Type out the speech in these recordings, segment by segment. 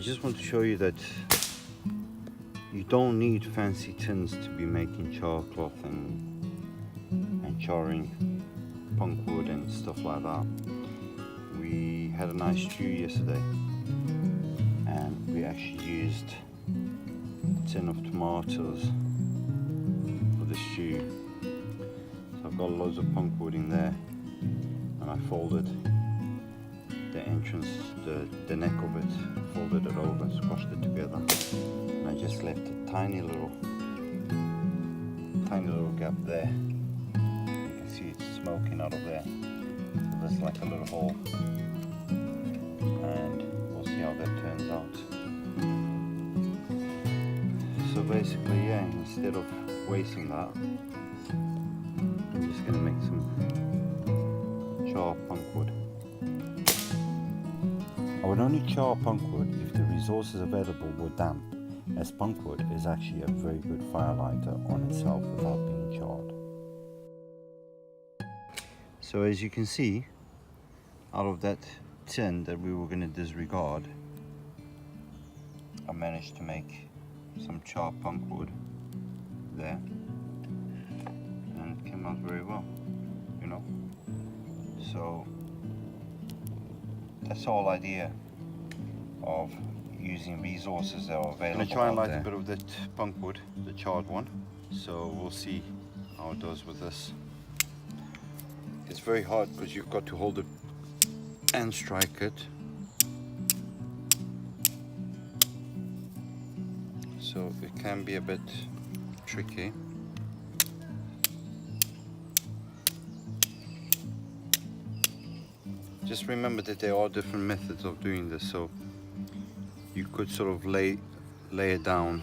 just want to show you that you don't need fancy tins to be making char cloth and charring punk wood and stuff like that. We had a nice stew yesterday and we actually used a tin of tomatoes for the stew. So I've got loads of punk wood in there, and I folded the entrance, the neck of it, folded it over, squashed it together, and I just left a tiny little gap there. You can see it's smoking out of there, so there's like a little hole, and we'll see how that turns out. So basically, yeah, instead of wasting that, I'm just going to make some char punk wood. I would only char punk wood if the resources available were damp, as punk wood is actually a very good firelighter on itself without being charred. So as you can see, out of that tin that we were going to disregard, I managed to make some char punk wood there, and it came out very well, you know. So that's the whole idea of using resources that are available. I'm going to try and light a bit of that punk wood, the charred one, so we'll see how it does with this. It's very hard because you've got to hold it and strike it, so it can be a bit tricky. Just remember that there are different methods of doing this, so you could sort of lay it down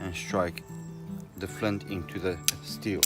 and strike the flint into the steel.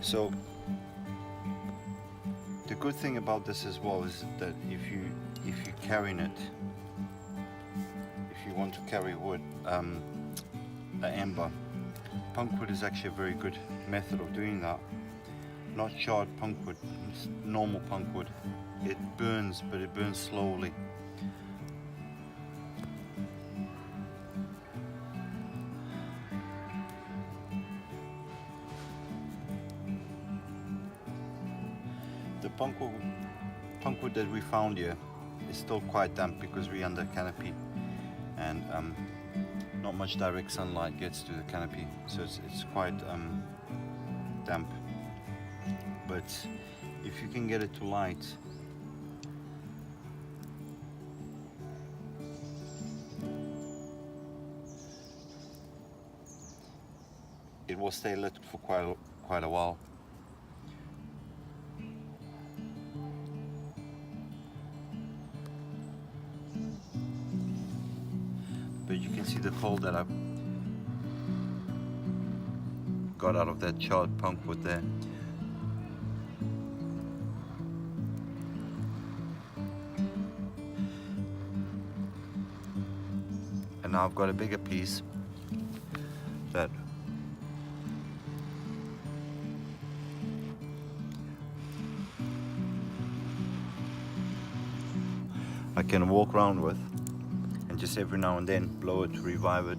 So the good thing about this as well is that if you're carrying it, if you want to carry wood, an ember, punk wood is actually a very good method of doing that. Not charred punk wood, it's normal punk wood. It burns, but it burns slowly. The punk wood that we found here is still quite damp because we're under canopy, and not much direct sunlight gets to the canopy, so it's quite damp. But if you can get it to light, it will stay lit for quite a while. But you can see the coal that I've got out of that charred punk wood there. And now I've got a bigger piece that I can walk around with and just every now and then blow it to revive it.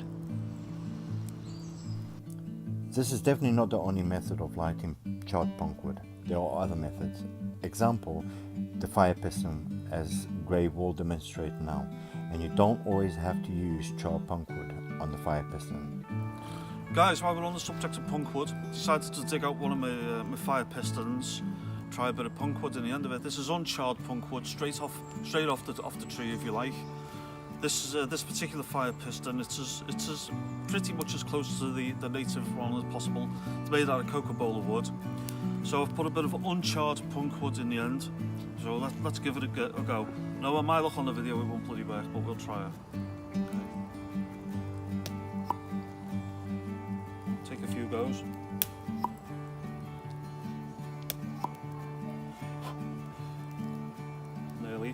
This is definitely not the only method of lighting charred punkwood. There are other methods. Example, the fire piston, as Gray will demonstrate now. And you don't always have to use charred punkwood on the fire piston. Guys, while we're on the subject of punkwood, decided to dig out one of my fire pistons, try a bit of punkwood in the end of it. This is uncharred punkwood, straight off the tree, if you like. This particular fire piston, it's as pretty much as close to the native one as possible. It's made out of cocoa wood. So I've put a bit of uncharred punkwood in the end. So let's give it a go. Now, on my look on the video, it won't bloody work, but we'll try it. Okay. Take a few goes. Nearly.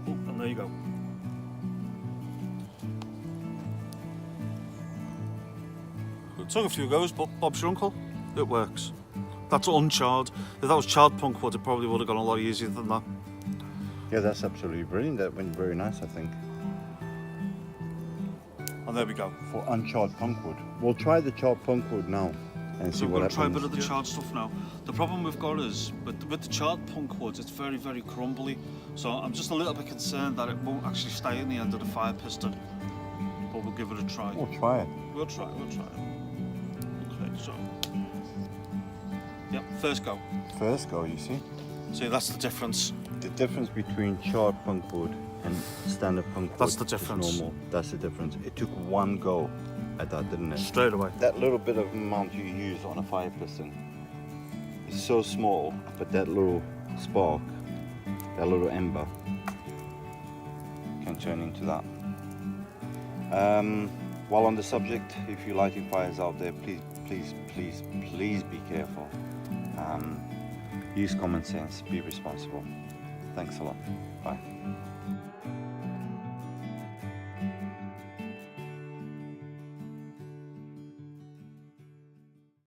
Oh, and there you go. It took a few goes, but Bob's your uncle. It works. That's uncharred. If that was charred punkwood, it probably would have gone a lot easier than that. Yeah, that's absolutely brilliant. That went very nice, I think. And there we go. For uncharred punkwood. We'll try the charred punkwood now and see what happens. We're going to try a bit of the charred stuff now. The problem we've got is, with the charred punkwood, it's very, very crumbly. So I'm just a little bit concerned that it won't actually stay in the end of the fire piston. But we'll give it a try. We'll try it. We'll try it. Okay, so... Yep, first go. First go, you see? See, that's the difference. The difference between charred punkwood and standard punkwood. That's the difference. Is normal. That's the difference. It took one go at that, didn't it? Straight away. That little bit of amount you use on a fire piston is so small, but that little spark, that little ember, can turn into that. While on the subject, if you're lighting fires out there, please be careful. Use common sense, be responsible. Thanks a lot. Bye.